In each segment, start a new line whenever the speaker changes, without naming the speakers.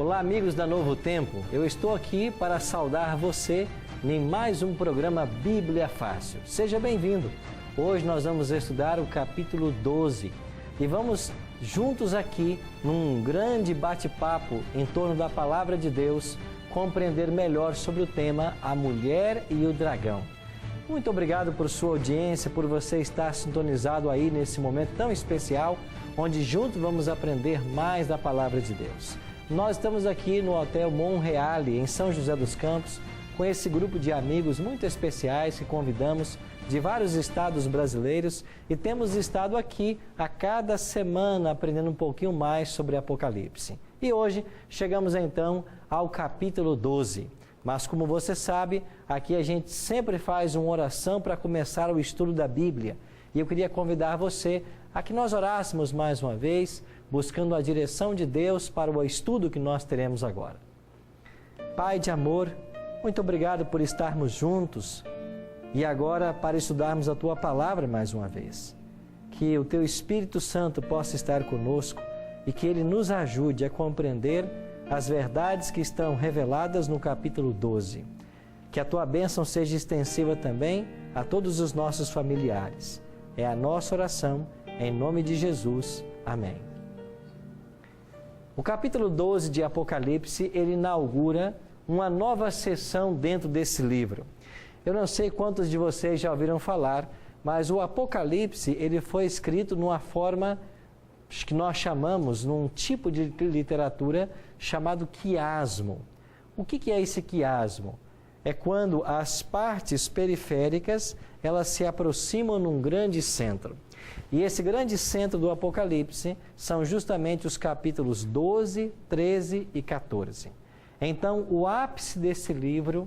Olá, amigos da Novo Tempo. Eu estou aqui para saudar você em mais um programa Bíblia Fácil. Seja bem-vindo. Hoje nós vamos estudar o capítulo 12 e vamos juntos aqui, num grande bate-papo em torno da Palavra de Deus, compreender melhor sobre o tema A Mulher e o Dragão. Muito obrigado por sua audiência, por você estar sintonizado aí nesse momento tão especial, onde juntos vamos aprender mais da Palavra de Deus. Nós estamos aqui no Hotel Monreale, em São José dos Campos, com esse grupo de amigos muito especiais que convidamos de vários estados brasileiros e temos estado aqui a cada semana aprendendo um pouquinho mais sobre Apocalipse. E hoje chegamos então ao capítulo 12. Mas como você sabe, aqui a gente sempre faz uma oração para começar o estudo da Bíblia. E eu queria convidar você a que nós orássemos mais uma vez, buscando a direção de Deus para o estudo que nós teremos agora. Pai de amor, muito obrigado por estarmos juntos e agora para estudarmos a Tua Palavra mais uma vez. Que o Teu Espírito Santo possa estar conosco e que Ele nos ajude a compreender as verdades que estão reveladas no capítulo 12. Que a Tua bênção seja extensiva também a todos os nossos familiares. É a nossa oração, em nome de Jesus. Amém. O capítulo 12 de Apocalipse, ele inaugura uma nova sessão dentro desse livro. Eu não sei quantos de vocês já ouviram falar, mas o Apocalipse, ele foi escrito numa forma que nós chamamos, num tipo de literatura chamado quiasmo. O que é esse quiasmo? É quando as partes periféricas, elas se aproximam num grande centro. E esse grande centro do Apocalipse são justamente os capítulos 12, 13 e 14. Então, o ápice desse livro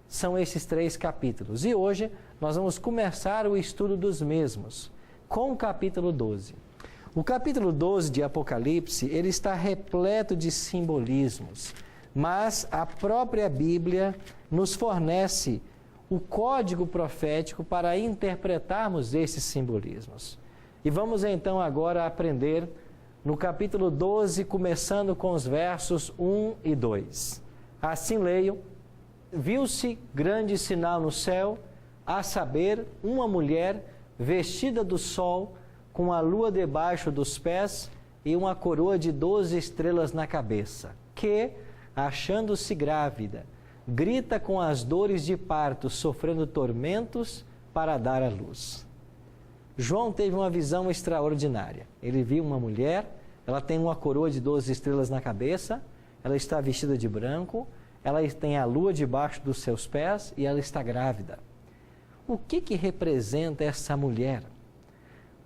são esses 3 capítulos. E hoje nós vamos começar o estudo dos mesmos, com o capítulo 12. O capítulo 12 de Apocalipse, ele está repleto de simbolismos, mas a própria Bíblia nos fornece o código profético para interpretarmos esses simbolismos. E vamos então agora aprender no capítulo 12, começando com os versos 1 e 2. Assim leio: viu-se grande sinal no céu, a saber, uma mulher vestida do sol, com a lua debaixo dos pés e uma coroa de 12 estrelas na cabeça, que, achando-se grávida, grita com as dores de parto, sofrendo tormentos para dar à luz. João teve uma visão extraordinária. Ele viu uma mulher, ela tem uma coroa de 12 estrelas na cabeça, ela está vestida de branco, ela tem a lua debaixo dos seus pés e ela está grávida. O que representa essa mulher?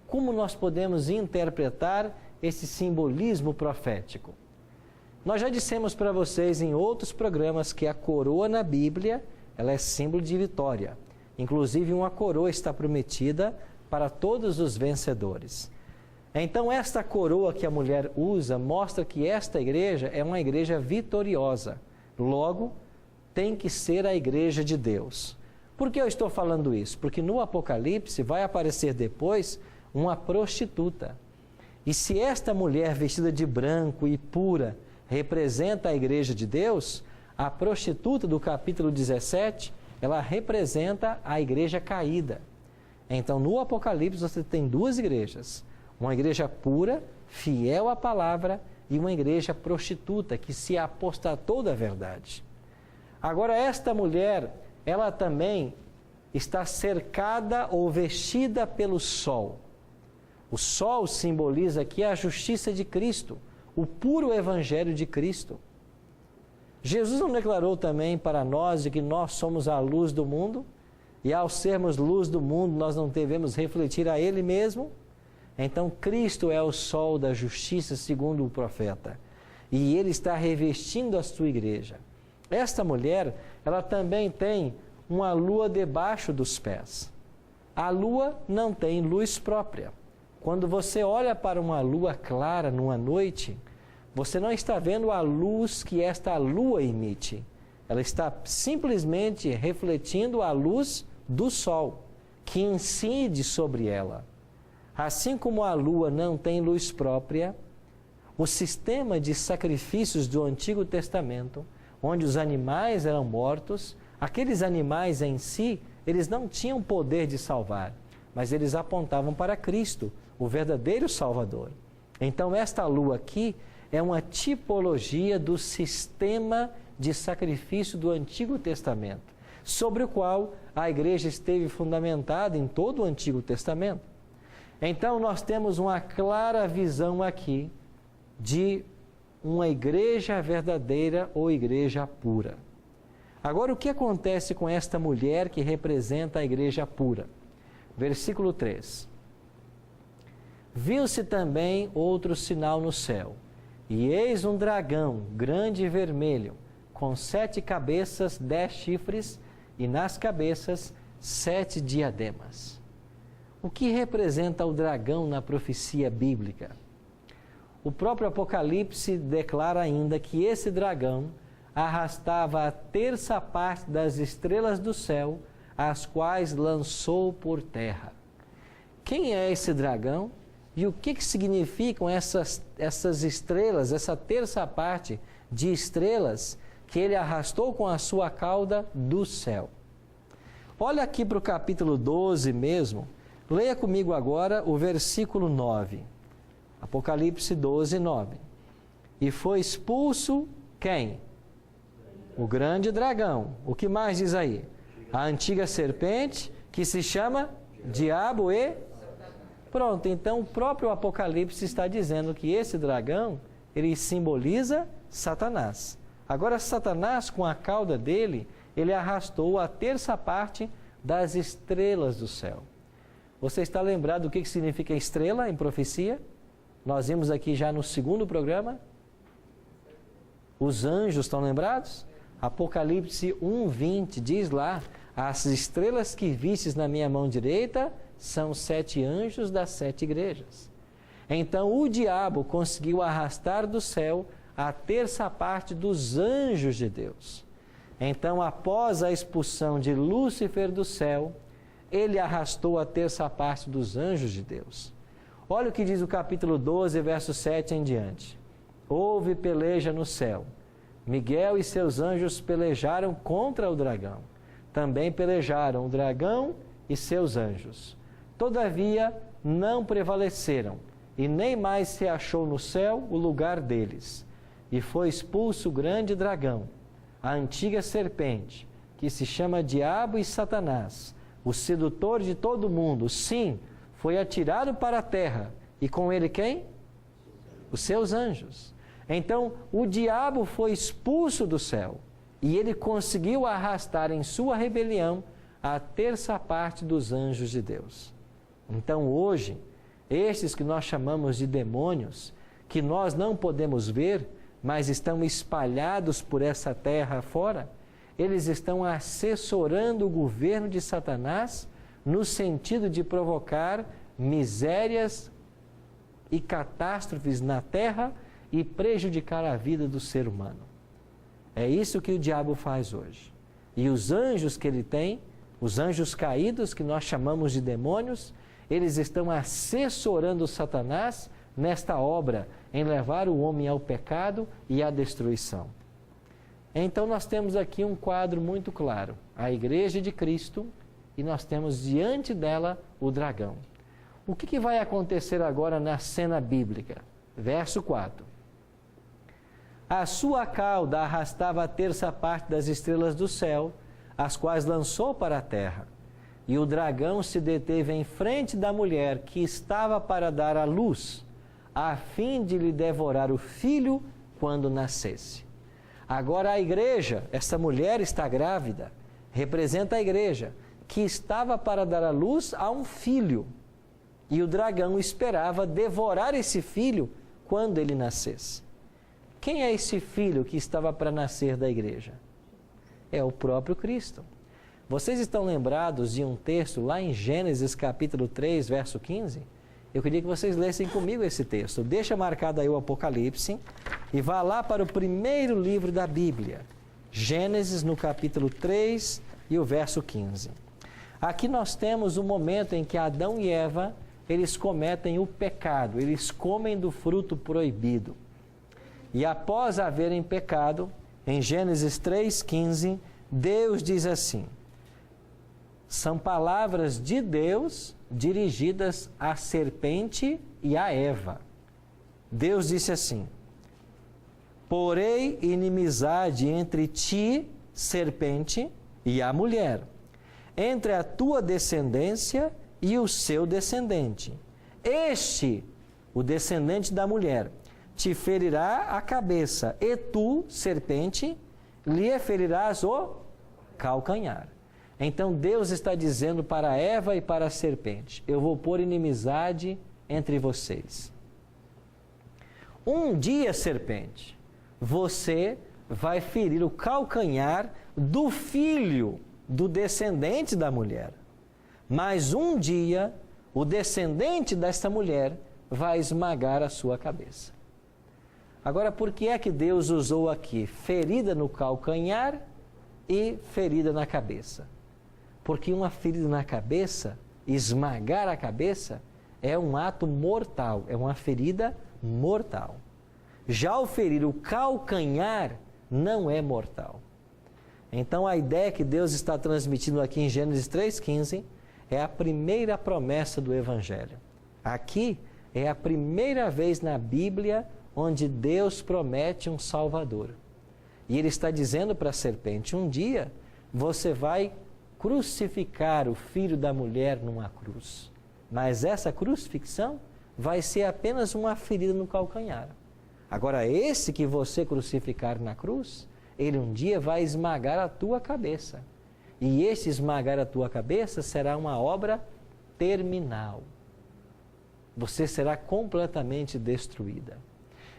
Como nós podemos interpretar esse simbolismo profético? Nós já dissemos para vocês em outros programas que a coroa na Bíblia, ela é símbolo de vitória. Inclusive, uma coroa está prometida para todos os vencedores. Então, esta coroa que a mulher usa mostra que esta igreja é uma igreja vitoriosa. Logo, tem que ser a igreja de Deus. Por que eu estou falando isso? Porque no Apocalipse vai aparecer depois uma prostituta. E se esta mulher vestida de branco e pura representa a igreja de Deus, a prostituta do capítulo 17, ela representa a igreja caída. Então, no Apocalipse, você tem 2 igrejas. Uma igreja pura, fiel à palavra, e uma igreja prostituta, que se apostatou da verdade. Agora, esta mulher, ela também está cercada ou vestida pelo sol. O sol simboliza aqui a justiça de Cristo, o puro evangelho de Cristo. Jesus não declarou também para nós de que nós somos a luz do mundo? E ao sermos luz do mundo, nós não devemos refletir a Ele mesmo? Então, Cristo é o sol da justiça, segundo o profeta. E Ele está revestindo a sua igreja. Esta mulher, ela também tem uma lua debaixo dos pés. A lua não tem luz própria. Quando você olha para uma lua clara numa noite, você não está vendo a luz que esta lua emite. Ela está simplesmente refletindo a luz do sol, que incide sobre ela. Assim como a lua não tem luz própria, o sistema de sacrifícios do Antigo Testamento, onde os animais eram mortos, aqueles animais em si, eles não tinham poder de salvar, mas eles apontavam para Cristo, o verdadeiro Salvador. Então, esta lua aqui é uma tipologia do sistema de sacrifício do Antigo Testamento, sobre o qual a igreja esteve fundamentada em todo o Antigo Testamento. Então, nós temos uma clara visão aqui de uma igreja verdadeira ou igreja pura. Agora, o que acontece com esta mulher que representa a igreja pura? Versículo 3. Viu-se também outro sinal no céu, e eis um dragão grande e vermelho, com 7 cabeças, 10 chifres, e nas cabeças 7 diademas. O que representa o dragão na profecia bíblica? O próprio Apocalipse declara ainda que esse dragão arrastava a terça parte das estrelas do céu, as quais lançou por terra. Quem é esse dragão? E o que significam essas estrelas, essa terça parte de estrelas que ele arrastou com a sua cauda do céu? Olha aqui para o capítulo 12 mesmo. Leia comigo agora o versículo 9. Apocalipse 12, 9. E foi expulso quem? O grande dragão. O que mais diz aí? A antiga serpente, que se chama Diabo e... Pronto, então o próprio Apocalipse está dizendo que esse dragão, ele simboliza Satanás. Agora, Satanás, com a cauda dele, ele arrastou a terça parte das estrelas do céu. Você está lembrado do que significa estrela em profecia? Nós vimos aqui já no segundo programa. Os anjos estão lembrados? Apocalipse 1:20 diz lá: as estrelas que vistes na minha mão direita são 7 anjos das 7 igrejas. Então o diabo conseguiu arrastar do céu a terça parte dos anjos de Deus. Então, após a expulsão de Lúcifer do céu, ele arrastou a terça parte dos anjos de Deus. Olha o que diz o capítulo 12, verso 7 em diante. Houve peleja no céu. Miguel e seus anjos pelejaram contra o dragão. Também pelejaram o dragão e seus anjos. Todavia, não prevaleceram, e nem mais se achou no céu o lugar deles. E foi expulso o grande dragão, a antiga serpente, que se chama Diabo e Satanás, o sedutor de todo mundo. Sim, foi atirado para a terra. E com ele quem? Os seus anjos. Então, o diabo foi expulso do céu, e ele conseguiu arrastar em sua rebelião a terça parte dos anjos de Deus. Então, hoje, estes que nós chamamos de demônios, que nós não podemos ver, mas estão espalhados por essa terra fora, eles estão assessorando o governo de Satanás no sentido de provocar misérias e catástrofes na terra e prejudicar a vida do ser humano. É isso que o diabo faz hoje. E os anjos que ele tem, os anjos caídos, que nós chamamos de demônios, eles estão assessorando Satanás nesta obra, em levar o homem ao pecado e à destruição. Então nós temos aqui um quadro muito claro, a igreja de Cristo, e nós temos diante dela o dragão. O que vai acontecer agora na cena bíblica? Verso 4. A sua cauda arrastava a terça parte das estrelas do céu, as quais lançou para a terra. E o dragão se deteve em frente da mulher que estava para dar à luz, a fim de lhe devorar o filho quando nascesse. Agora a igreja, essa mulher está grávida, representa a igreja, que estava para dar à luz a um filho. E o dragão esperava devorar esse filho quando ele nascesse. Quem é esse filho que estava para nascer da igreja? É o próprio Cristo. Vocês estão lembrados de um texto lá em Gênesis capítulo 3, verso 15? Eu queria que vocês lessem comigo esse texto. Deixa marcado aí o Apocalipse e vá lá para o primeiro livro da Bíblia. Gênesis no capítulo 3 e o verso 15. Aqui nós temos o momento em que Adão e Eva, eles cometem o pecado, eles comem do fruto proibido. E após haverem pecado, em Gênesis 3,15, Deus diz assim, são palavras de Deus dirigidas à serpente e a Eva. Deus disse assim, porei inimizade entre ti, serpente, e a mulher, entre a tua descendência e o seu descendente. Este, o descendente da mulher, te ferirá a cabeça, e tu, serpente, lhe ferirás o calcanhar. Então Deus está dizendo para Eva e para a serpente, eu vou pôr inimizade entre vocês. Um dia, serpente, você vai ferir o calcanhar do filho do descendente da mulher. Mas um dia, o descendente desta mulher vai esmagar a sua cabeça. Agora, por que é que Deus usou aqui ferida no calcanhar e ferida na cabeça? Porque uma ferida na cabeça, esmagar a cabeça, é um ato mortal, é uma ferida mortal. Já o ferir o calcanhar não é mortal. Então a ideia que Deus está transmitindo aqui em Gênesis 3,15 é a primeira promessa do Evangelho. Aqui é a primeira vez na Bíblia onde Deus promete um Salvador. E Ele está dizendo para a serpente, um dia você vai crucificar o filho da mulher numa cruz. Mas essa crucifixão vai ser apenas uma ferida no calcanhar. Agora, esse que você crucificar na cruz, ele um dia vai esmagar a tua cabeça. E esse esmagar a tua cabeça será uma obra terminal. Você será completamente destruída.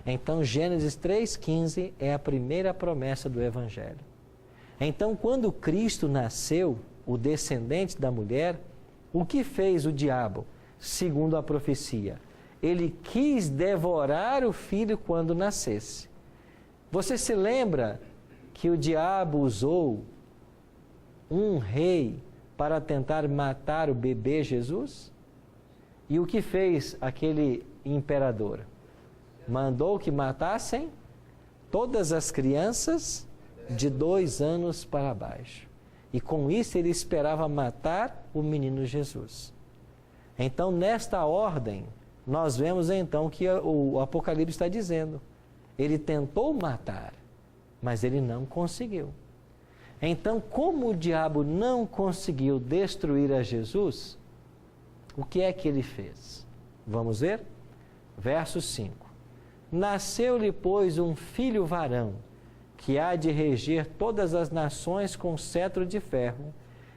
Então, Gênesis 3,15 é a primeira promessa do Evangelho. Então, quando Cristo nasceu, o descendente da mulher, o que fez o diabo, segundo a profecia? Ele quis devorar o filho quando nascesse. Você se lembra que o diabo usou um rei para tentar matar o bebê Jesus? E o que fez aquele imperador? Mandou que matassem todas as crianças de 2 anos para baixo. E com isso ele esperava matar o menino Jesus. Então, nesta ordem, nós vemos então que o Apocalipse está dizendo. Ele tentou matar, mas ele não conseguiu. Então, como o diabo não conseguiu destruir a Jesus, o que é que ele fez? Vamos ver? Verso 5. Nasceu-lhe, pois, um filho varão, que há de reger todas as nações com cetro de ferro,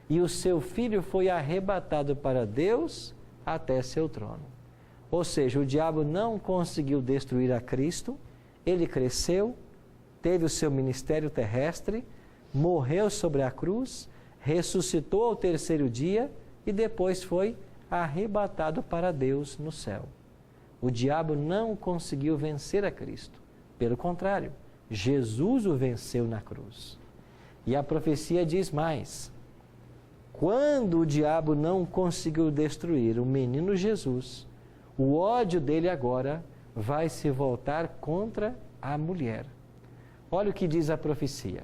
e o seu filho foi arrebatado para Deus até seu trono. Ou seja, o diabo não conseguiu destruir a Cristo, ele cresceu, teve o seu ministério terrestre, morreu sobre a cruz, ressuscitou ao 3º dia e depois foi arrebatado para Deus no céu. O diabo não conseguiu vencer a Cristo. Pelo contrário, Jesus o venceu na cruz. E a profecia diz mais: quando o diabo não conseguiu destruir o menino Jesus, o ódio dele agora vai se voltar contra a mulher. Olha o que diz a profecia.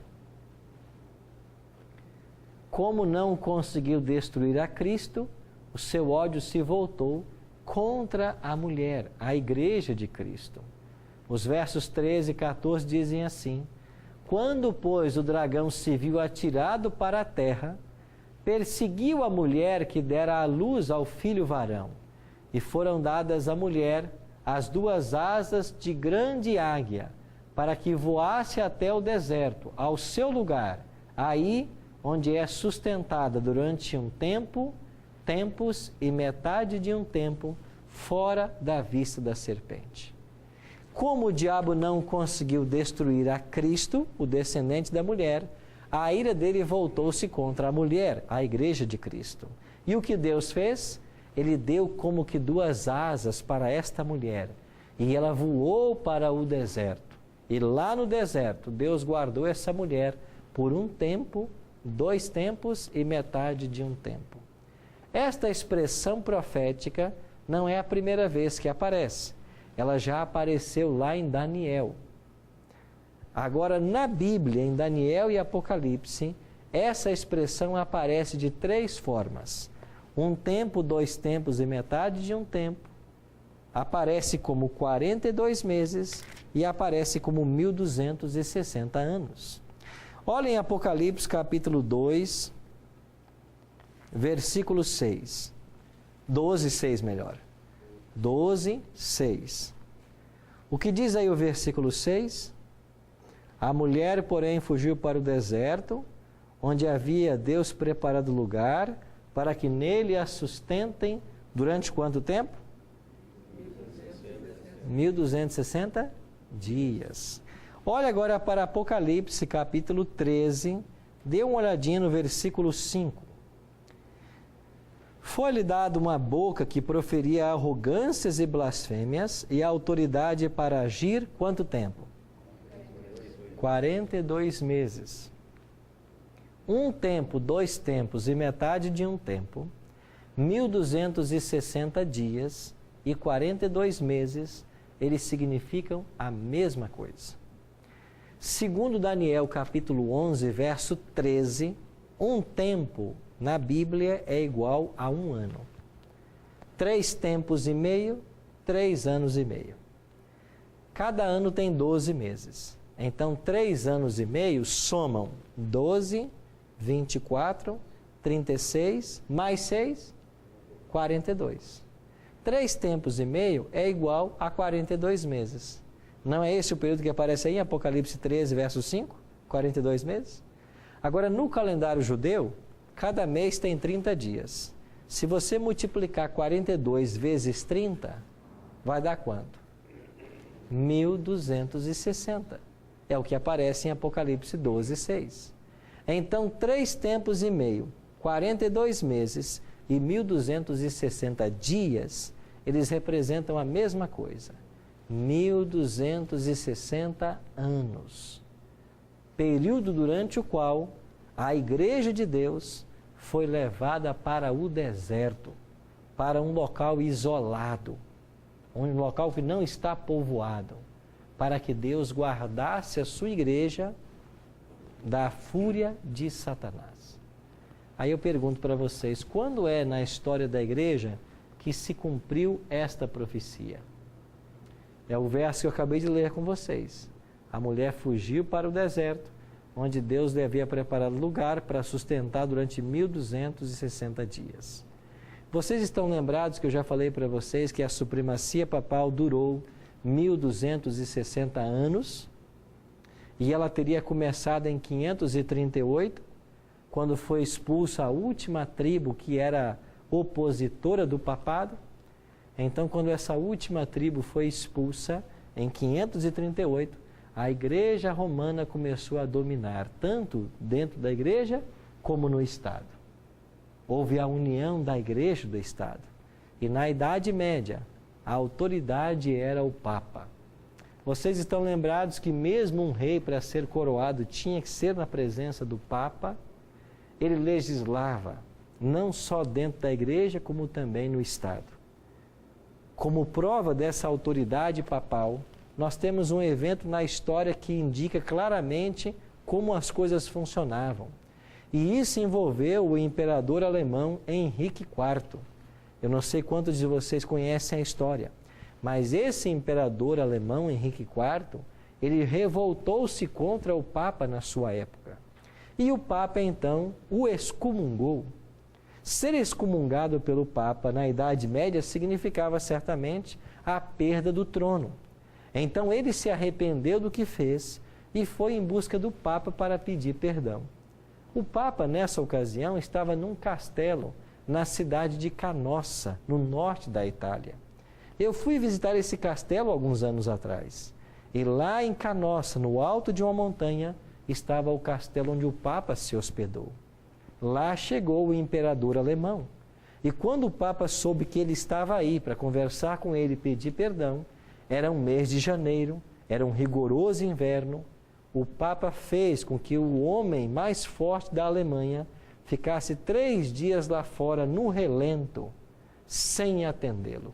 Como não conseguiu destruir a Cristo, o seu ódio se voltou contra a mulher, a igreja de Cristo. Os versos 13 e 14 dizem assim: quando, pois, o dragão se viu atirado para a terra, perseguiu a mulher que dera à luz ao filho varão, e foram dadas à mulher as 2 asas de grande águia, para que voasse até o deserto, ao seu lugar, aí onde é sustentada durante um tempo, tempos e metade de um tempo, fora da vista da serpente. Como o diabo não conseguiu destruir a Cristo, o descendente da mulher, a ira dele voltou-se contra a mulher, a igreja de Cristo. E o que Deus fez? Ele deu como que 2 asas para esta mulher, e ela voou para o deserto. E lá no deserto, Deus guardou essa mulher por um tempo, 2 tempos e metade de um tempo. Esta expressão profética não é a primeira vez que aparece. Ela já apareceu lá em Daniel. Agora, na Bíblia, em Daniel e Apocalipse, essa expressão aparece de 3 formas. 1 tempo, 2 tempos e metade de 1 tempo. Aparece como 42 meses e aparece como 1260 anos. Olhem Apocalipse capítulo 2, versículo 6. 12:6 melhor. 12:6. O que diz aí o versículo 6? A mulher, porém, fugiu para o deserto, onde havia Deus preparado lugar, para que nele a sustentem durante quanto tempo? 1260 dias. Olha agora para Apocalipse, capítulo 13, dê uma olhadinha no versículo 5. Foi-lhe dado uma boca que proferia arrogâncias e blasfêmias, e a autoridade para agir quanto tempo? 42 meses. 1 tempo, 2 tempos e metade de 1 tempo, 1260 dias e 42 meses, eles significam a mesma coisa. Segundo Daniel capítulo 11, verso 13, 1 tempo na Bíblia é igual a 1 ano. 3 tempos e meio, 3 anos e meio. Cada ano tem 12 meses. Então, 3 anos e meio somam 12, 24, 36, mais 6, 42. 3 tempos e meio é igual a 42 meses. Não é esse o período que aparece aí em Apocalipse 13, verso 5? 42 meses? Agora, no calendário judeu, cada mês tem 30 dias. Se você multiplicar 42 vezes 30, vai dar quanto? 1260. É o que aparece em Apocalipse 12, 6. Então, 3 tempos e meio, 42 meses e 1260 dias, eles representam a mesma coisa. 1260 anos. Período durante o qual a Igreja de Deus foi levada para o deserto, para um local isolado, um local que não está povoado, para que Deus guardasse a sua igreja da fúria de Satanás. Aí eu pergunto para vocês, quando é na história da igreja que se cumpriu esta profecia? É o verso que eu acabei de ler com vocês. A mulher fugiu para o deserto, onde Deus lhe havia preparado lugar para sustentar durante 1260 dias. Vocês estão lembrados que eu já falei para vocês que a supremacia papal durou 1260 anos, e ela teria começado em 538, quando foi expulsa a última tribo que era opositora do papado. Então, quando essa última tribo foi expulsa, em 538, a Igreja Romana começou a dominar, tanto dentro da Igreja como no Estado. Houve a união da Igreja e do Estado. E na Idade Média, a autoridade era o Papa. Vocês estão lembrados que mesmo um rei, para ser coroado, tinha que ser na presença do Papa? Ele legislava, não só dentro da Igreja, como também no Estado. Como prova dessa autoridade papal, nós temos um evento na história que indica claramente como as coisas funcionavam. E isso envolveu o imperador alemão Henrique IV. Eu não sei quantos de vocês conhecem a história, mas esse imperador alemão Henrique IV, ele revoltou-se contra o Papa na sua época. E o Papa, então, o excomungou. Ser excomungado pelo Papa na Idade Média significava certamente a perda do trono. Então ele se arrependeu do que fez e foi em busca do Papa para pedir perdão. O Papa, nessa ocasião, estava num castelo na cidade de Canossa, no norte da Itália. Eu fui visitar esse castelo alguns anos atrás. E lá em Canossa, no alto de uma montanha, estava o castelo onde o Papa se hospedou. Lá chegou o imperador alemão. E quando o Papa soube que ele estava aí para conversar com ele e pedir perdão, era um mês de janeiro, era um rigoroso inverno, o Papa fez com que o homem mais forte da Alemanha ficasse 3 dias lá fora, no relento, sem atendê-lo.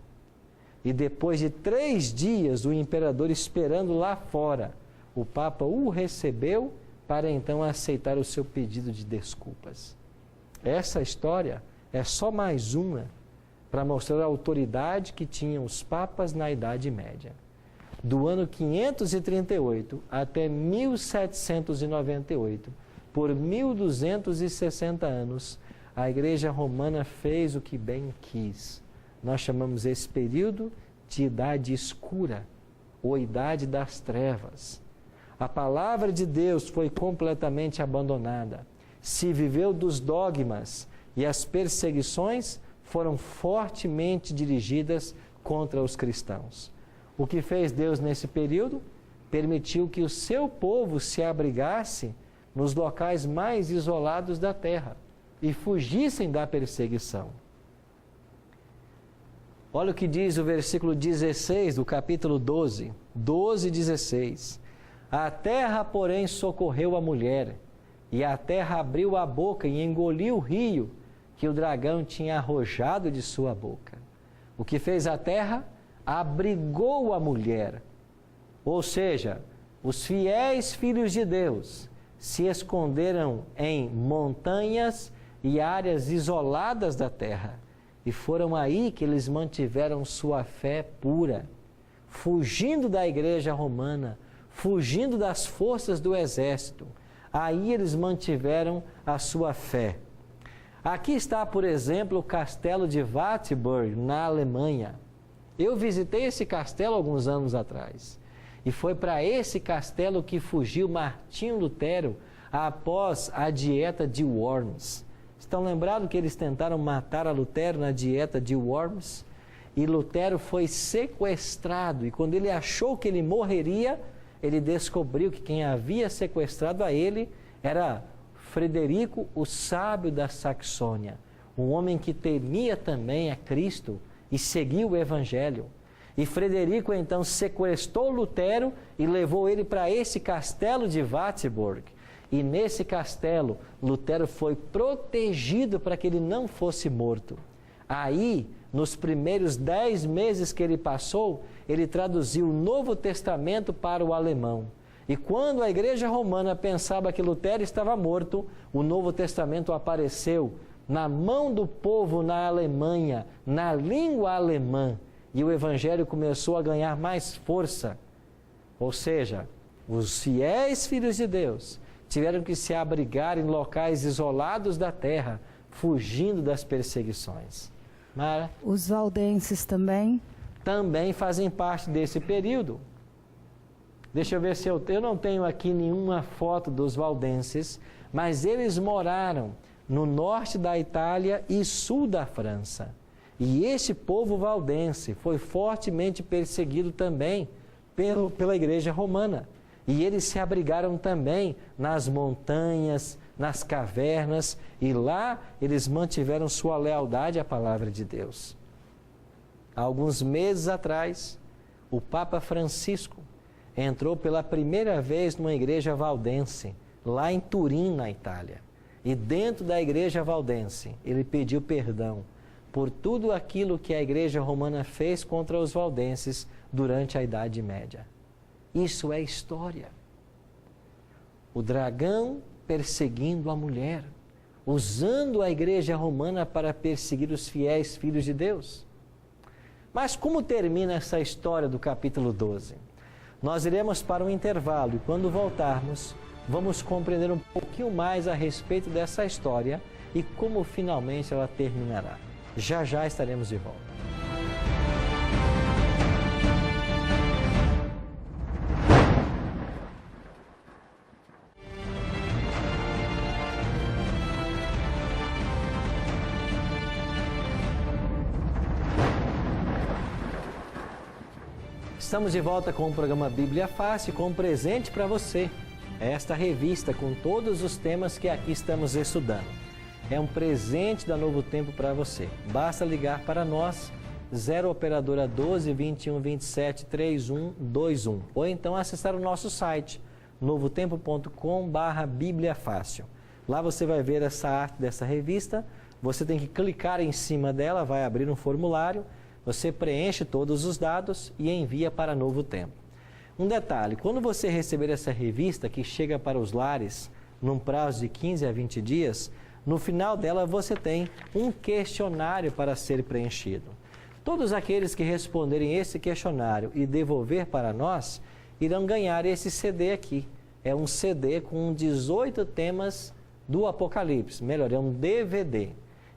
E depois de 3 dias, o imperador esperando lá fora, o Papa o recebeu para então aceitar o seu pedido de desculpas. Essa história é só mais uma para mostrar a autoridade que tinham os papas na Idade Média. Do ano 538 até 1798, por 1260 anos, a Igreja Romana fez o que bem quis. Nós chamamos esse período de Idade Escura, ou Idade das Trevas. A palavra de Deus foi completamente abandonada. Se viveu dos dogmas e as perseguições foram fortemente dirigidas contra os cristãos. O que fez Deus nesse período? Permitiu que o seu povo se abrigasse nos locais mais isolados da terra e fugissem da perseguição. Olha o que diz o versículo 16 do capítulo 12, 16. A terra, porém, socorreu a mulher, e a terra abriu a boca e engoliu o rio que o dragão tinha arrojado de sua boca. O que fez a terra? Abrigou a mulher. Ou seja, os fiéis filhos de Deus se esconderam em montanhas e áreas isoladas da terra. E foram aí que eles mantiveram sua fé pura, fugindo da igreja romana, fugindo das forças do exército. Aí eles mantiveram a sua fé. Aqui está, por exemplo, o castelo de Wartburg, na Alemanha. Eu visitei esse castelo alguns anos atrás. E foi para esse castelo que fugiu Martinho Lutero após a dieta de Worms. Estão lembrados que eles tentaram matar a Lutero na dieta de Worms? E Lutero foi sequestrado. E quando ele achou que ele morreria, ele descobriu que quem havia sequestrado a ele era Frederico, o sábio da Saxônia. Um homem que temia também a Cristo e seguiu o Evangelho. E Frederico então sequestrou Lutero e levou ele para esse castelo de Wartburg. E nesse castelo, Lutero foi protegido para que ele não fosse morto. Aí, nos primeiros 10 meses que ele passou, ele traduziu o Novo Testamento para o alemão. E quando a Igreja Romana pensava que Lutero estava morto, o Novo Testamento apareceu na mão do povo na Alemanha, na língua alemã. E o Evangelho começou a ganhar mais força. Ou seja, os fiéis filhos de Deus tiveram que se abrigar em locais isolados da terra, fugindo das perseguições. Mara?
Os valdenses também?
Também fazem parte desse período. Deixa eu ver se eu não tenho aqui nenhuma foto dos valdenses, mas eles moraram no norte da Itália e sul da França. E esse povo valdense foi fortemente perseguido também pela Igreja Romana. E eles se abrigaram também nas montanhas, nas cavernas, e lá eles mantiveram sua lealdade à palavra de Deus. Há alguns meses atrás, o Papa Francisco entrou pela primeira vez numa igreja valdense, lá em Turim, na Itália. E dentro da igreja valdense, ele pediu perdão por tudo aquilo que a Igreja Romana fez contra os valdenses durante a Idade Média. Isso é história. O dragão perseguindo a mulher, usando a Igreja Romana para perseguir os fiéis filhos de Deus. Mas como termina essa história do capítulo 12? Nós iremos para um intervalo e quando voltarmos, vamos compreender um pouquinho mais a respeito dessa história e como finalmente ela terminará. Já já estaremos de volta. Estamos de volta com o programa Bíblia Fácil, com um presente para você. Esta revista com todos os temas que aqui estamos estudando. É um presente da Novo Tempo para você. Basta ligar para nós, 0 operadora 12 21 27 31 21. Ou então acessar o nosso site, novotempo.com/Bíblia Fácil. Lá você vai ver essa arte dessa revista. Você tem que clicar em cima dela, vai abrir um formulário. Você preenche todos os dados e envia para Novo Tempo. Um detalhe, quando você receber essa revista que chega para os lares num prazo de 15 a 20 dias, no final dela você tem um questionário para ser preenchido. Todos aqueles que responderem esse questionário e devolver para nós, irão ganhar esse CD aqui. É um CD com 18 temas do Apocalipse, melhor, é um DVD.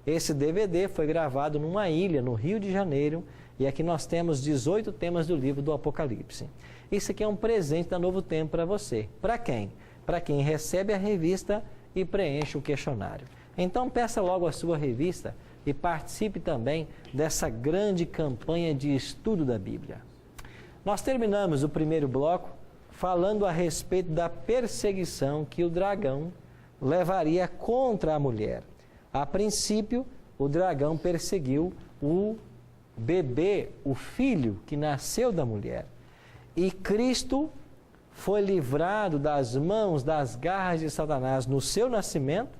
Esse DVD foi gravado numa ilha, no Rio de Janeiro, e aqui nós temos 18 temas do livro do Apocalipse. Isso aqui é um presente da Novo Tempo para você. Para quem? Para quem recebe a revista e preenche o questionário. Então peça logo a sua revista e participe também dessa grande campanha de estudo da Bíblia. Nós terminamos o primeiro bloco falando a respeito da perseguição que o dragão levaria contra a mulher. A princípio, o dragão perseguiu o bebê, o filho que nasceu da mulher. E Cristo foi livrado das mãos, das garras de Satanás no seu nascimento,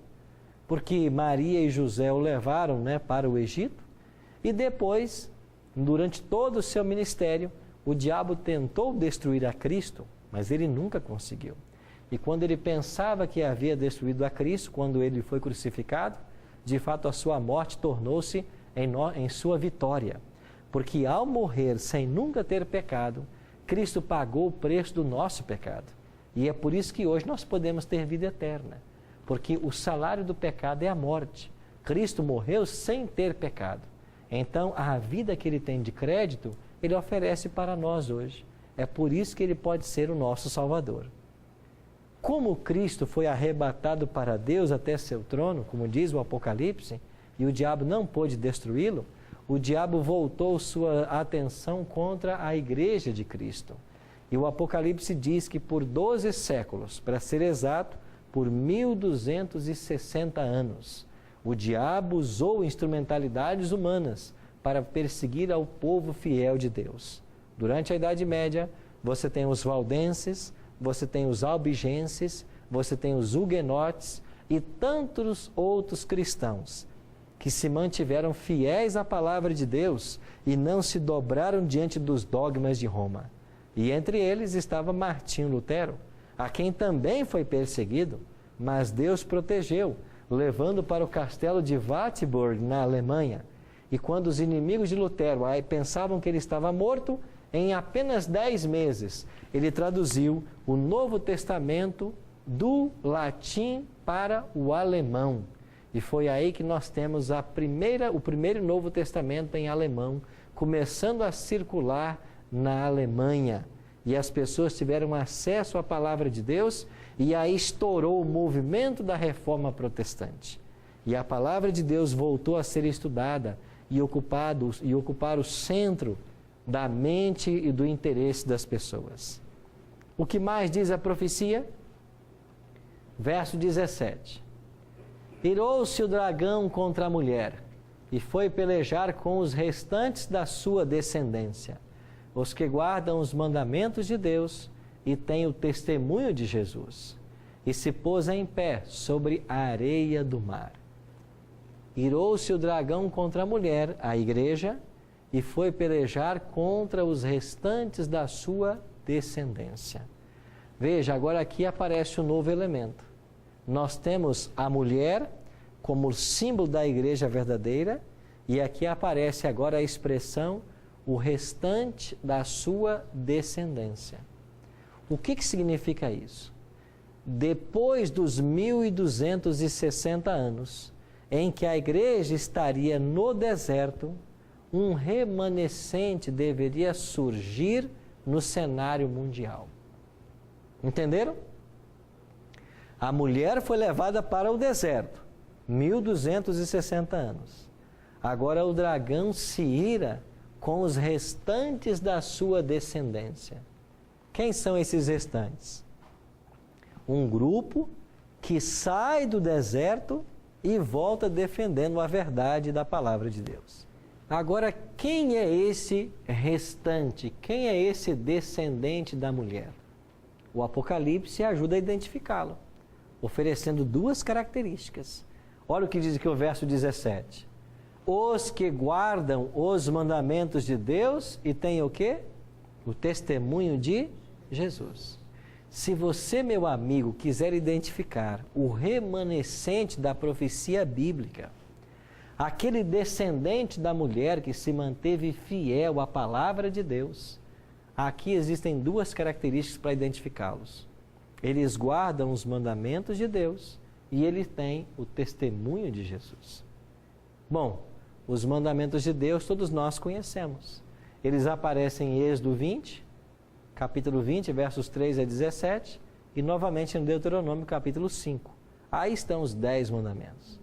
porque Maria e José o levaram, para o Egito. E depois, durante todo o seu ministério, o diabo tentou destruir a Cristo, mas ele nunca conseguiu. E quando ele pensava que havia destruído a Cristo, quando ele foi crucificado, de fato a sua morte tornou-se em sua vitória. Porque ao morrer sem nunca ter pecado, Cristo pagou o preço do nosso pecado. E é por isso que hoje nós podemos ter vida eterna. Porque o salário do pecado é a morte. Cristo morreu sem ter pecado. Então, a vida que ele tem de crédito, ele oferece para nós hoje. É por isso que ele pode ser o nosso Salvador. Como Cristo foi arrebatado para Deus até seu trono, como diz o Apocalipse, e o diabo não pôde destruí-lo, o diabo voltou sua atenção contra a igreja de Cristo. E o Apocalipse diz que por 12 séculos, para ser exato, por 1260 anos, o diabo usou instrumentalidades humanas para perseguir ao povo fiel de Deus. Durante a Idade Média, você tem os valdenses, você tem os albigenses, você tem os huguenotes e tantos outros cristãos que se mantiveram fiéis à palavra de Deus e não se dobraram diante dos dogmas de Roma. E entre eles estava Martinho Lutero, a quem também foi perseguido, mas Deus protegeu, levando para o castelo de Wartburg, na Alemanha. E quando os inimigos de Lutero pensavam que ele estava morto, em apenas 10 meses, ele traduziu o Novo Testamento do latim para o alemão. E foi aí que nós temos o primeiro Novo Testamento em alemão, começando a circular na Alemanha. E as pessoas tiveram acesso à palavra de Deus, e aí estourou o movimento da Reforma Protestante. E a palavra de Deus voltou a ser estudada e ocupar o centro da mente e do interesse das pessoas. O que mais diz a profecia? Verso 17. Irou-se o dragão contra a mulher, e foi pelejar com os restantes da sua descendência, os que guardam os mandamentos de Deus e têm o testemunho de Jesus, e se pôs em pé sobre a areia do mar. Irou-se o dragão contra a mulher, a igreja, e foi pelejar contra os restantes da sua descendência. Veja, agora aqui aparece um novo elemento. Nós temos a mulher como símbolo da igreja verdadeira, e aqui aparece agora a expressão o restante da sua descendência. O que significa isso? Depois dos 1260 anos, em que a igreja estaria no deserto, um remanescente deveria surgir no cenário mundial. Entenderam? A mulher foi levada para o deserto, 1260 anos. Agora o dragão se ira com os restantes da sua descendência. Quem são esses restantes? Um grupo que sai do deserto e volta defendendo a verdade da palavra de Deus. Agora, quem é esse restante? Quem é esse descendente da mulher? O Apocalipse ajuda a identificá-lo, oferecendo duas características. Olha o que diz aqui o verso 17. Os que guardam os mandamentos de Deus e têm o quê? O testemunho de Jesus. Se você, meu amigo, quiser identificar o remanescente da profecia bíblica, aquele descendente da mulher que se manteve fiel à palavra de Deus, aqui existem duas características para identificá-los. Eles guardam os mandamentos de Deus e eles têm o testemunho de Jesus. Bom, os mandamentos de Deus todos nós conhecemos. Eles aparecem em Êxodo 20, capítulo 20, versos 3 a 17, e novamente em Deuteronômio, capítulo 5. Aí estão os 10 mandamentos.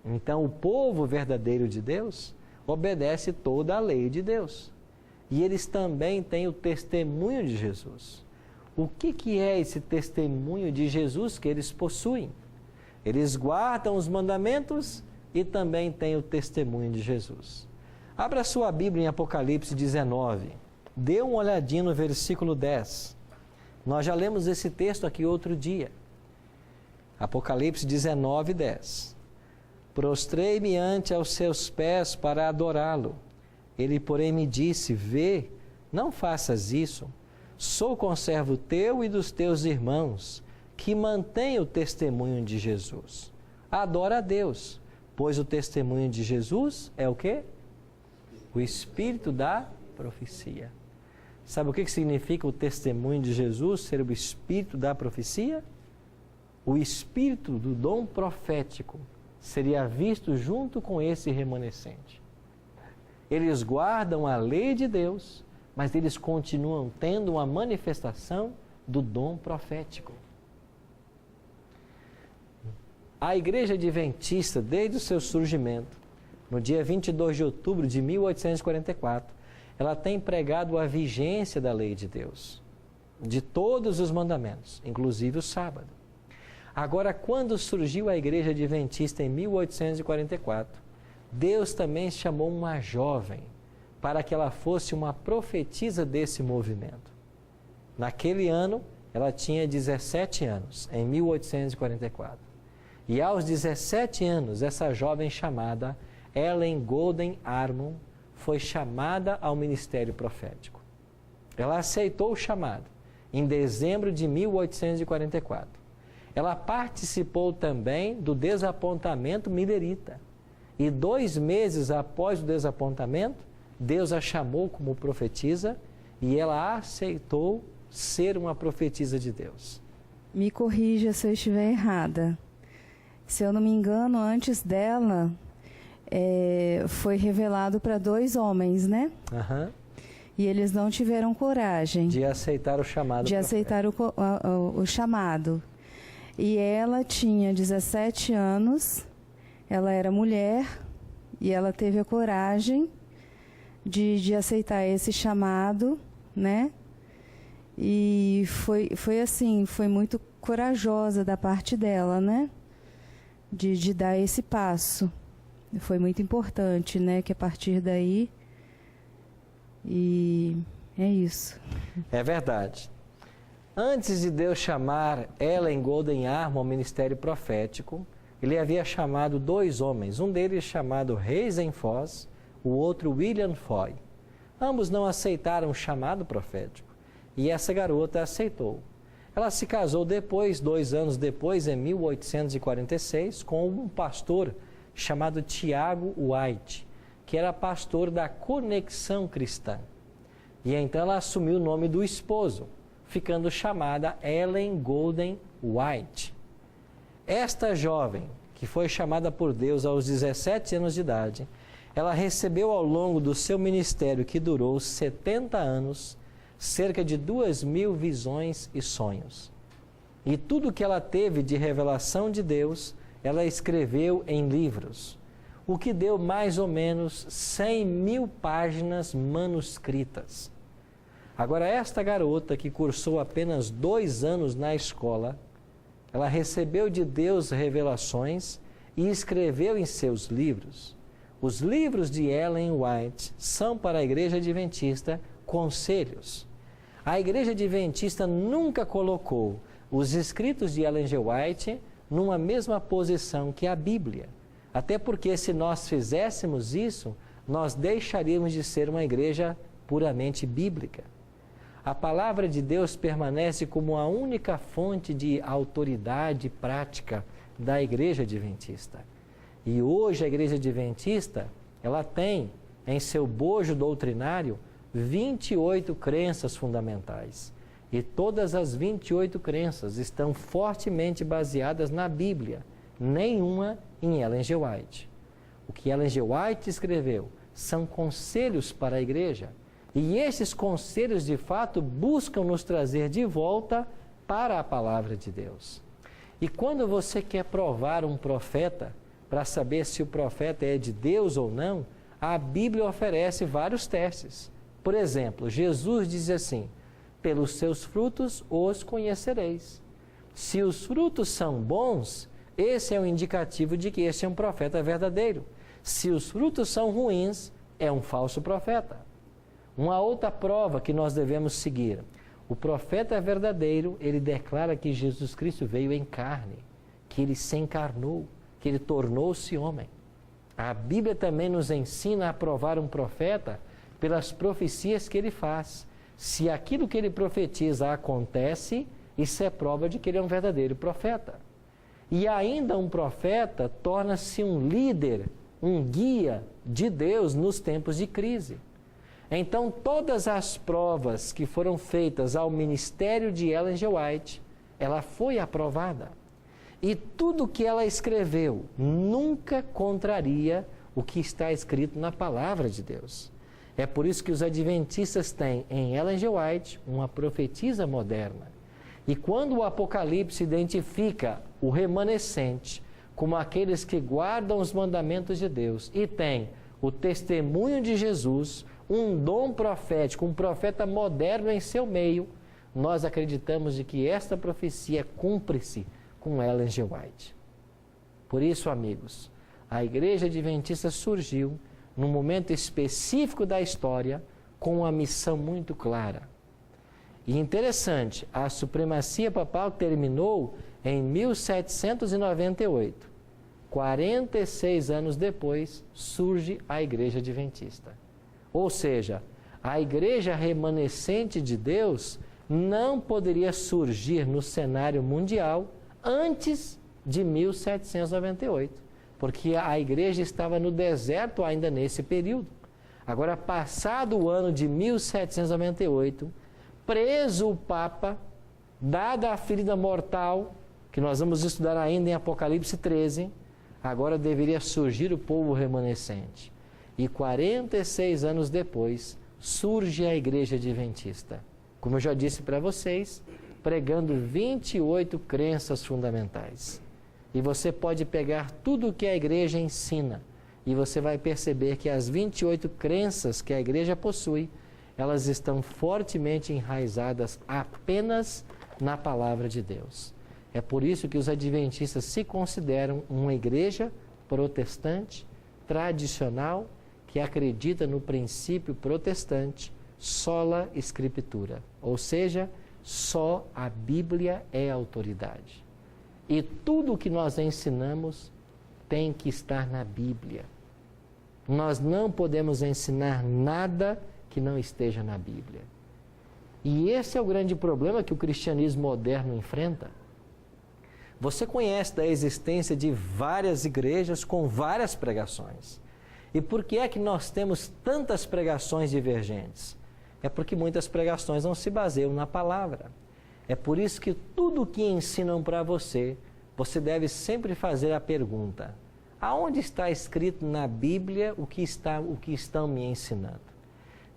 Então, o povo verdadeiro de Deus obedece toda a lei de Deus. E eles também têm o testemunho de Jesus. O que é esse testemunho de Jesus que eles possuem? Eles guardam os mandamentos e também têm o testemunho de Jesus. Abra sua Bíblia em Apocalipse 19. Dê uma olhadinha no versículo 10. Nós já lemos esse texto aqui outro dia. Apocalipse 19, 10. Prostrei-me ante aos seus pés para adorá-lo. Ele, porém, me disse, vê, não faças isso. Sou conservo teu e dos teus irmãos, que mantêm o testemunho de Jesus. Adora a Deus, pois o testemunho de Jesus é o quê? O espírito da profecia. Sabe o que significa o testemunho de Jesus ser o espírito da profecia? O espírito do dom profético seria visto junto com esse remanescente. Eles guardam a lei de Deus, mas eles continuam tendo uma manifestação do dom profético. A Igreja Adventista, desde o seu surgimento, no dia 22 de outubro de 1844, ela tem pregado a vigência da lei de Deus, de todos os mandamentos, inclusive o sábado. Agora, quando surgiu a Igreja Adventista em 1844, Deus também chamou uma jovem para que ela fosse uma profetisa desse movimento. Naquele ano, ela tinha 17 anos, em 1844. E aos 17 anos, essa jovem chamada Ellen Golden Armon foi chamada ao ministério profético. Ela aceitou o chamado em dezembro de 1844. Ela participou também do desapontamento milerita. E 2 meses após o desapontamento, Deus a chamou como profetisa e ela aceitou ser uma profetisa de Deus.
Me corrija se eu estiver errada. Se eu não me engano, antes dela, foi revelado para 2 homens, né?
Uhum.
E eles não tiveram coragem
de aceitar o chamado.
De aceitar o chamado. E ela tinha 17 anos, ela era mulher e ela teve a coragem de aceitar esse chamado, né? E foi assim, foi muito corajosa da parte dela, né? De dar esse passo. Foi muito importante, né? Que a partir daí... E é isso.
É verdade. Antes de Deus chamar Ellen Golden Armon ao ministério profético, ele havia chamado 2 homens, um deles chamado Hazen Foss, o outro William Foy. Ambos não aceitaram o chamado profético e essa garota aceitou. Ela se casou depois, 2 anos depois, em 1846, com um pastor chamado Tiago White, que era pastor da Conexão Cristã. E então ela assumiu o nome do esposo, ficando chamada Ellen Golden White. Esta jovem, que foi chamada por Deus aos 17 anos de idade, ela recebeu ao longo do seu ministério, que durou 70 anos, cerca de 2.000 visões e sonhos. E tudo que ela teve de revelação de Deus, ela escreveu em livros, o que deu mais ou menos 100.000 páginas manuscritas. Agora, esta garota que cursou apenas 2 anos na escola, ela recebeu de Deus revelações e escreveu em seus livros. Os livros de Ellen White são para a Igreja Adventista conselhos. A Igreja Adventista nunca colocou os escritos de Ellen G. White numa mesma posição que a Bíblia. Até porque se nós fizéssemos isso, nós deixaríamos de ser uma igreja puramente bíblica. A palavra de Deus permanece como a única fonte de autoridade prática da Igreja Adventista. E hoje a Igreja Adventista, ela tem em seu bojo doutrinário 28 crenças fundamentais. E todas as 28 crenças estão fortemente baseadas na Bíblia, nenhuma em Ellen G. White. O que Ellen G. White escreveu são conselhos para a Igreja. E esses conselhos, de fato, buscam nos trazer de volta para a palavra de Deus. E quando você quer provar um profeta, para saber se o profeta é de Deus ou não, a Bíblia oferece vários testes. Por exemplo, Jesus diz assim: pelos seus frutos os conhecereis. Se os frutos são bons, esse é um indicativo de que esse é um profeta verdadeiro. Se os frutos são ruins, é um falso profeta. Uma outra prova que nós devemos seguir: o profeta verdadeiro, ele declara que Jesus Cristo veio em carne, que ele se encarnou, que ele tornou-se homem. A Bíblia também nos ensina a provar um profeta pelas profecias que ele faz. Se aquilo que ele profetiza acontece, isso é prova de que ele é um verdadeiro profeta. E ainda um profeta torna-se um líder, um guia de Deus nos tempos de crise. Então, todas as provas que foram feitas ao ministério de Ellen G. White, ela foi aprovada. E tudo que ela escreveu nunca contraria o que está escrito na palavra de Deus. É por isso que os adventistas têm em Ellen G. White uma profetisa moderna. E quando o Apocalipse identifica o remanescente como aqueles que guardam os mandamentos de Deus e tem o testemunho de Jesus, um dom profético, um profeta moderno em seu meio, nós acreditamos de que esta profecia cumpre-se com Ellen G. White. Por isso, amigos, a Igreja Adventista surgiu num momento específico da história com uma missão muito clara. E interessante, a supremacia papal terminou em 1798. 46 anos depois, surge a Igreja Adventista. Ou seja, a Igreja remanescente de Deus não poderia surgir no cenário mundial antes de 1798, porque a Igreja estava no deserto ainda nesse período. Agora, passado o ano de 1798, preso o Papa, dada a ferida mortal, que nós vamos estudar ainda em Apocalipse 13, agora deveria surgir o povo remanescente. E 46 anos depois, surge a Igreja Adventista. Como eu já disse para vocês, pregando 28 crenças fundamentais. E você pode pegar tudo o que a Igreja ensina e você vai perceber que as 28 crenças que a Igreja possui, elas estão fortemente enraizadas apenas na Palavra de Deus. É por isso que os adventistas se consideram uma igreja protestante, tradicional, que acredita no princípio protestante, sola scriptura, ou seja, só a Bíblia é autoridade. E tudo o que nós ensinamos tem que estar na Bíblia. Nós não podemos ensinar nada que não esteja na Bíblia. E esse é o grande problema que o cristianismo moderno enfrenta. Você conhece da existência de várias igrejas com várias pregações. E por que é que nós temos tantas pregações divergentes? É porque muitas pregações não se baseiam na palavra. É por isso que tudo o que ensinam para você, você deve sempre fazer a pergunta: aonde está escrito na Bíblia o que estão me ensinando?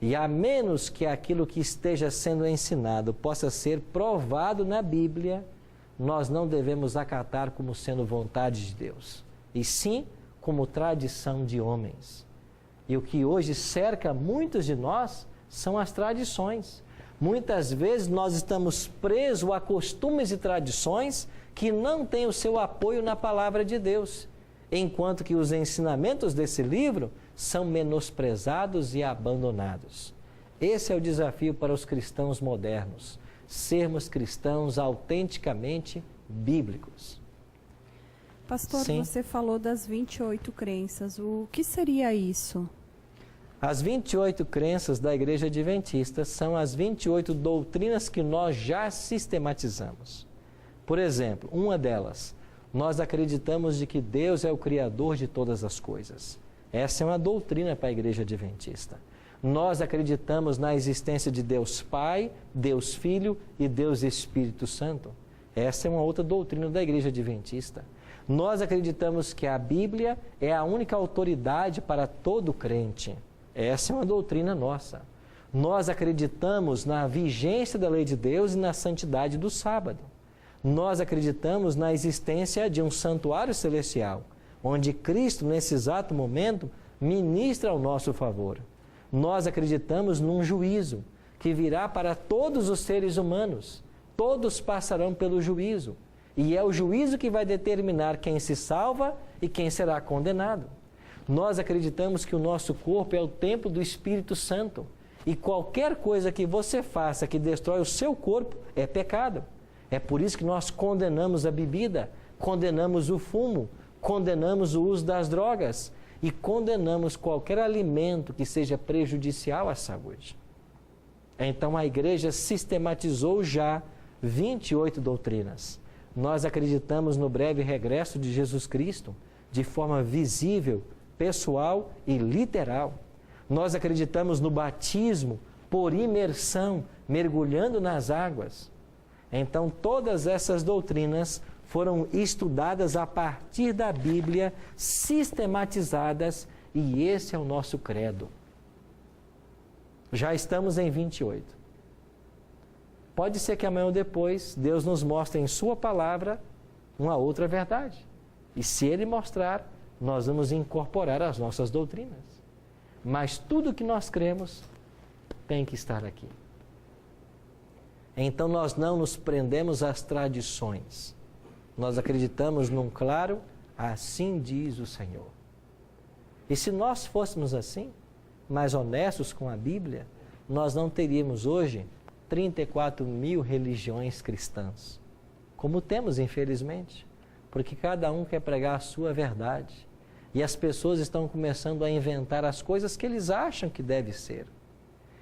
E a menos que aquilo que esteja sendo ensinado possa ser provado na Bíblia, nós não devemos acatar como sendo vontade de Deus, e sim como tradição de homens. E o que hoje cerca muitos de nós são as tradições. Muitas vezes nós estamos presos a costumes e tradições que não têm o seu apoio na palavra de Deus, enquanto que os ensinamentos desse livro são menosprezados e abandonados. Esse é o desafio para os cristãos modernos, sermos cristãos autenticamente bíblicos.
Pastor,
Sim.
você falou das 28 crenças. O que seria isso?
As 28 crenças da Igreja Adventista são as 28 doutrinas que nós já sistematizamos. Por exemplo, uma delas, nós acreditamos de que Deus é o Criador de todas as coisas. Essa é uma doutrina para a Igreja Adventista. Nós acreditamos na existência de Deus Pai, Deus Filho e Deus Espírito Santo. Essa é uma outra doutrina da Igreja Adventista. Nós acreditamos que a Bíblia é a única autoridade para todo crente. Essa é uma doutrina nossa. Nós acreditamos na vigência da lei de Deus e na santidade do sábado. Nós acreditamos na existência de um santuário celestial, onde Cristo, nesse exato momento, ministra ao nosso favor. Nós acreditamos num juízo que virá para todos os seres humanos. Todos passarão pelo juízo. E é o juízo que vai determinar quem se salva e quem será condenado. Nós acreditamos que o nosso corpo é o templo do Espírito Santo. E qualquer coisa que você faça que destrói o seu corpo é pecado. É por isso que nós condenamos a bebida, condenamos o fumo, condenamos o uso das drogas e condenamos qualquer alimento que seja prejudicial à saúde. Então a igreja sistematizou já 28 doutrinas. Nós acreditamos no breve regresso de Jesus Cristo, de forma visível, pessoal e literal. Nós acreditamos no batismo por imersão, mergulhando nas águas. Então, todas essas doutrinas foram estudadas a partir da Bíblia, sistematizadas, e esse é o nosso credo. Já estamos em 28. Pode ser que amanhã ou depois Deus nos mostre em Sua palavra uma outra verdade. E se Ele mostrar, nós vamos incorporar as nossas doutrinas. Mas tudo que nós cremos tem que estar aqui. Então nós não nos prendemos às tradições. Nós acreditamos num claro, assim diz o Senhor. E se nós fôssemos assim, mais honestos com a Bíblia, nós não teríamos hoje 34 mil religiões cristãs. Como temos, infelizmente. Porque cada um quer pregar a sua verdade. E as pessoas estão começando a inventar as coisas que eles acham que deve ser.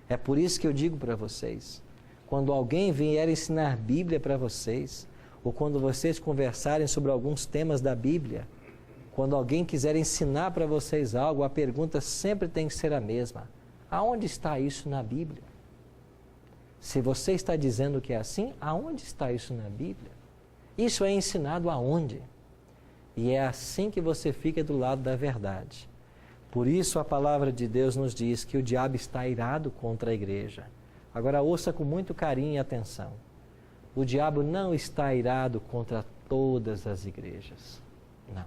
É por isso que eu digo para vocês, quando alguém vier ensinar Bíblia para vocês, ou quando vocês conversarem sobre alguns temas da Bíblia, quando alguém quiser ensinar para vocês algo, a pergunta sempre tem que ser a mesma. Aonde está isso na Bíblia? Se você está dizendo que é assim, aonde está isso na Bíblia? Isso é ensinado aonde? E é assim que você fica do lado da verdade. Por isso a palavra de Deus nos diz que o diabo está irado contra a igreja. Agora ouça com muito carinho e atenção. O diabo não está irado contra todas as igrejas. Não.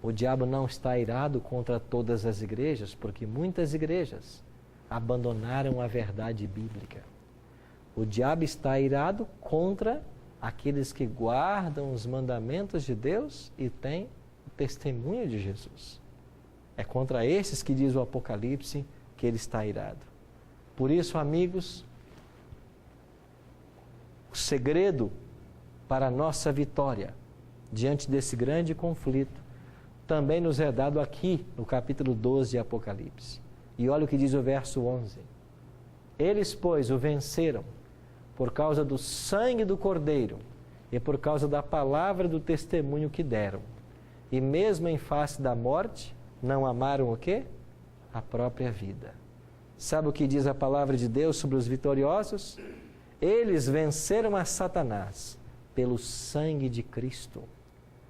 O diabo não está irado contra todas as igrejas, porque muitas igrejas abandonaram a verdade bíblica. O diabo está irado contra aqueles que guardam os mandamentos de Deus e têm o testemunho de Jesus. É contra esses que diz o Apocalipse que ele está irado. Por isso, amigos, o segredo para a nossa vitória diante desse grande conflito também nos é dado aqui no capítulo 12 de Apocalipse. E olha o que diz o verso 11. Eles, pois, o venceram por causa do sangue do Cordeiro e por causa da palavra do testemunho que deram. E mesmo em face da morte, não amaram o quê? A própria vida. Sabe o que diz a palavra de Deus sobre os vitoriosos? Eles venceram a Satanás pelo sangue de Cristo.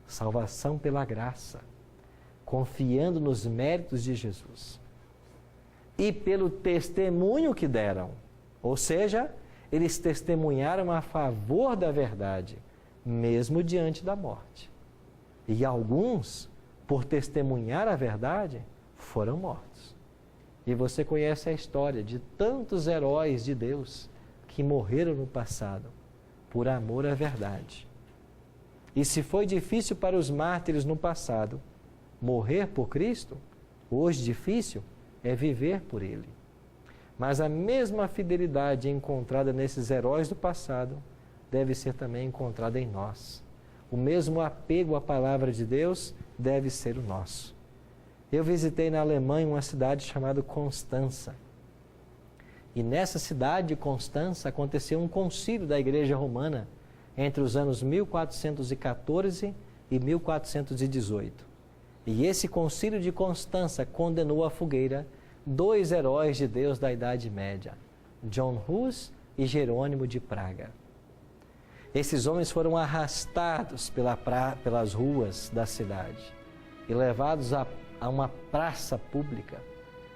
Salvação pela graça, confiando nos méritos de Jesus. E pelo testemunho que deram. Ou seja, eles testemunharam a favor da verdade, mesmo diante da morte. E alguns, por testemunhar a verdade, foram mortos. E você conhece a história de tantos heróis de Deus que morreram no passado por amor à verdade. E se foi difícil para os mártires no passado morrer por Cristo, hoje difícil é viver por Ele. Mas a mesma fidelidade encontrada nesses heróis do passado deve ser também encontrada em nós. O mesmo apego à palavra de Deus deve ser o nosso. Eu visitei na Alemanha uma cidade chamada Constança. E nessa cidade de Constança aconteceu um concílio da Igreja Romana entre os anos 1414 e 1418. E esse concílio de Constança condenou à fogueira 2 heróis de Deus da Idade Média, John Hus e Jerônimo de Praga. Esses homens foram arrastados pelas ruas da cidade e levados a uma praça pública,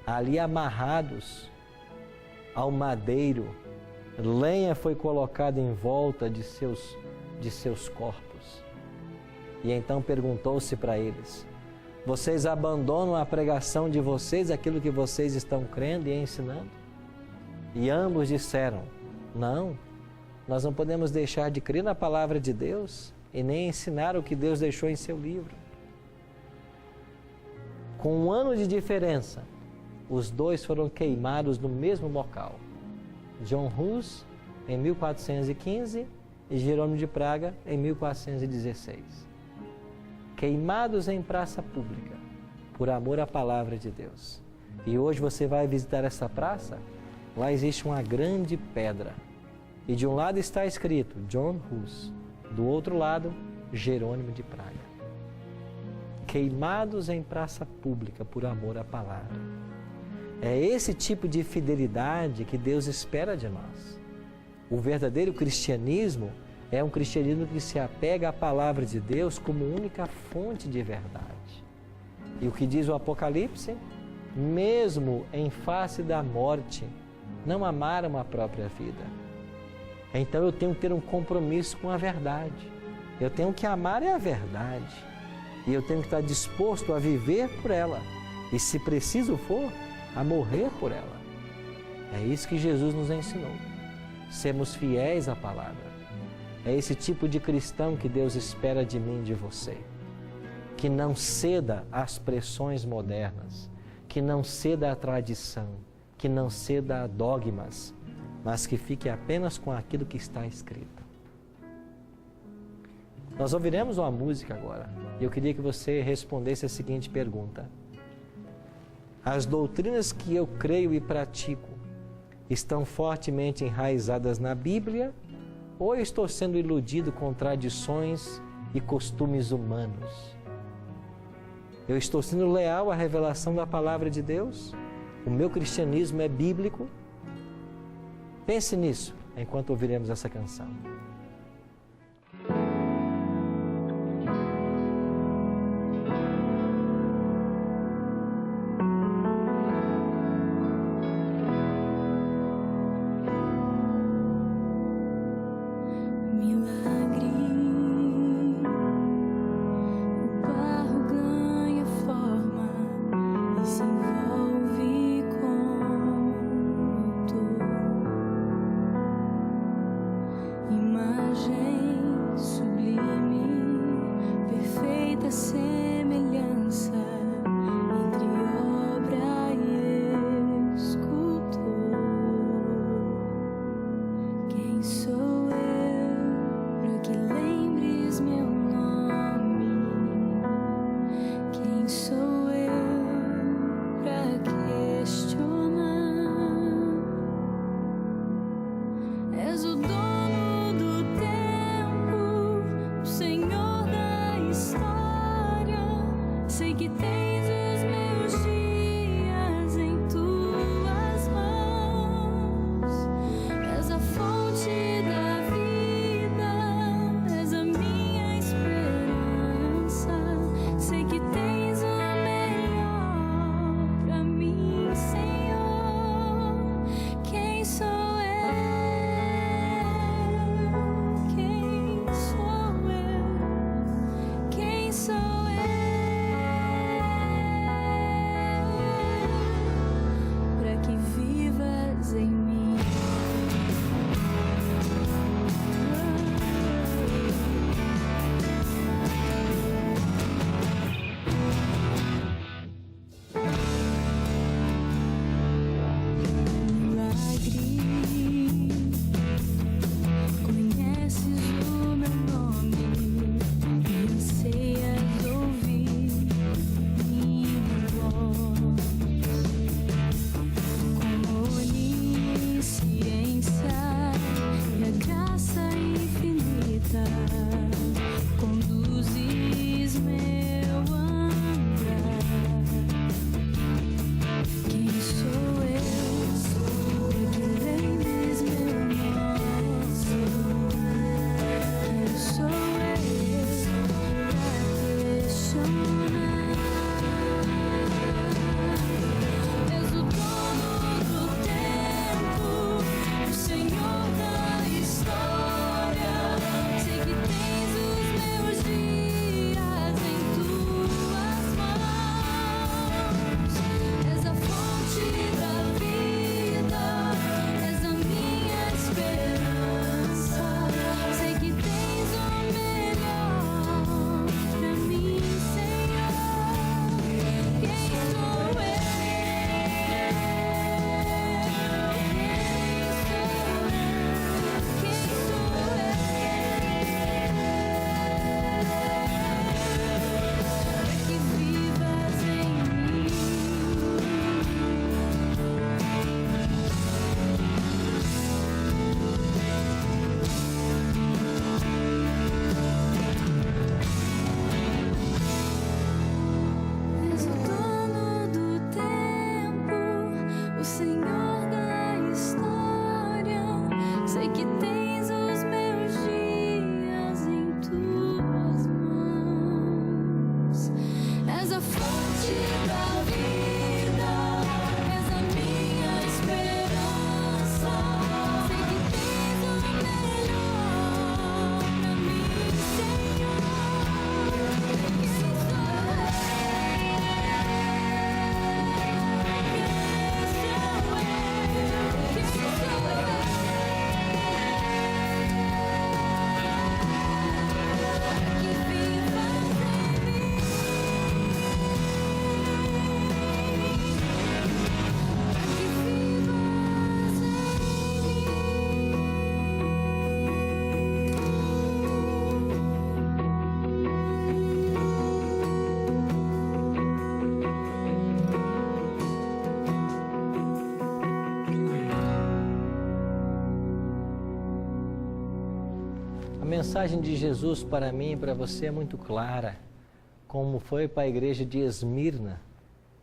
ali amarrados ao madeiro. Lenha foi colocada em volta de seus corpos. E então perguntou-se para eles: vocês abandonam a pregação de vocês, aquilo que vocês estão crendo e ensinando? E ambos disseram: não, nós não podemos deixar de crer na palavra de Deus e nem ensinar o que Deus deixou em seu livro. Com 1 ano de diferença, os dois foram queimados no mesmo local. John Hus em 1415 e Jerônimo de Praga em 1416. Queimados em praça pública, por amor à palavra de Deus. E hoje você vai visitar essa praça, lá existe uma grande pedra. E de um lado está escrito John Hus, do outro lado, Jerônimo de Praga. Queimados em praça pública por amor à palavra. É esse tipo de fidelidade que Deus espera de nós. O verdadeiro cristianismo é um cristianismo que se apega à palavra de Deus como única fonte de verdade. E o que diz o Apocalipse? Mesmo em face da morte, não amaram a própria vida. Então eu tenho que ter um compromisso com a verdade. Eu tenho que amar a verdade. E eu tenho que estar disposto a viver por ela. E se preciso for, a morrer por ela. É isso que Jesus nos ensinou. Sermos fiéis à palavra. É esse tipo de cristão que Deus espera de mim e de você. Que não ceda às pressões modernas. Que não ceda à tradição. Que não ceda a dogmas. Mas que fique apenas com aquilo que está escrito. Nós ouviremos uma música agora. E eu queria que você respondesse a seguinte pergunta: as doutrinas que eu creio e pratico estão fortemente enraizadas na Bíblia ou eu estou sendo iludido com tradições e costumes humanos? Eu estou sendo leal à revelação da palavra de Deus? O meu cristianismo é bíblico? Pense nisso enquanto ouviremos essa canção.
Imagina
A mensagem de Jesus para mim e para você é muito clara, como foi para a igreja de Esmirna,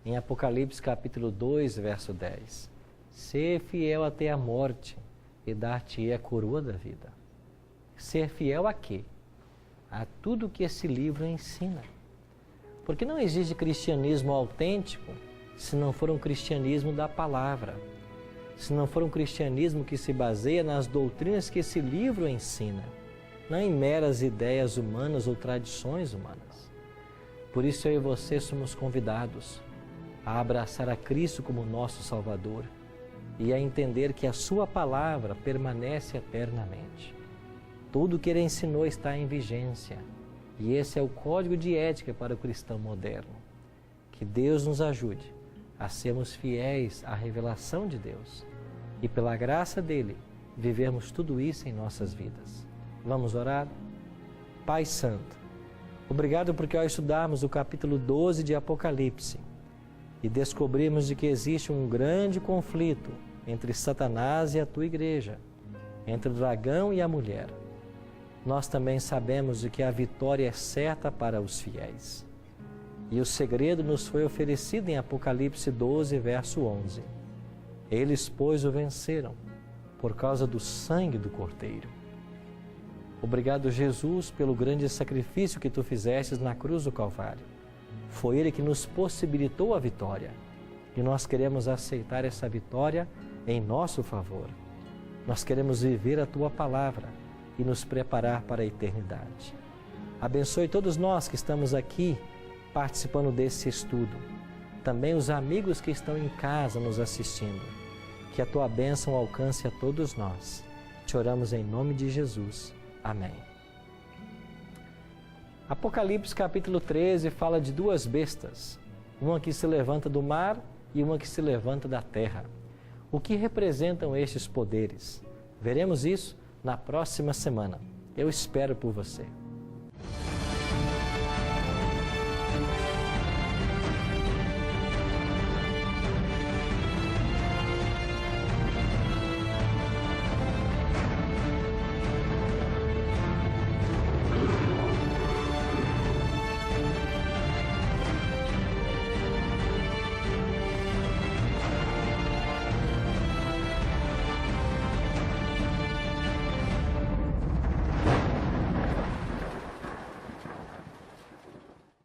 em Apocalipse capítulo 2, verso 10. Ser fiel até a morte e dar-te-ei a coroa da vida. Ser fiel a quê? A tudo que esse livro ensina. Porque não existe cristianismo autêntico se não for um cristianismo da palavra, se não for um cristianismo que se baseia nas doutrinas que esse livro ensina, não em meras ideias humanas ou tradições humanas. Por isso eu e você somos convidados a abraçar a Cristo como nosso Salvador e a entender que a sua palavra permanece eternamente. Tudo o que ele ensinou está em vigência e esse é o código de ética para o cristão moderno. Que Deus nos ajude a sermos fiéis à revelação de Deus e, pela graça dele, vivermos tudo isso em nossas vidas. Vamos orar? Pai Santo, obrigado porque ao estudarmos o capítulo 12 de Apocalipse e descobrimos de que existe um grande conflito entre Satanás e a tua igreja, entre o dragão e a mulher, nós também sabemos de que a vitória é certa para os fiéis. E o segredo nos foi oferecido em Apocalipse 12, verso 11. Eles, pois, o venceram, por causa do sangue do Cordeiro. Obrigado, Jesus, pelo grande sacrifício que tu fizestes na cruz do Calvário. Foi ele que nos possibilitou a vitória. E nós queremos aceitar essa vitória em nosso favor. Nós queremos viver a tua palavra e nos preparar para a eternidade. Abençoe todos nós que estamos aqui participando desse estudo. Também os amigos que estão em casa nos assistindo. Que a tua bênção alcance a todos nós. Te oramos em nome de Jesus. Amém. Apocalipse capítulo 13 fala de duas bestas. Uma que se levanta do mar e uma que se levanta da terra. O que representam estes poderes? Veremos isso na próxima semana. Eu espero por você.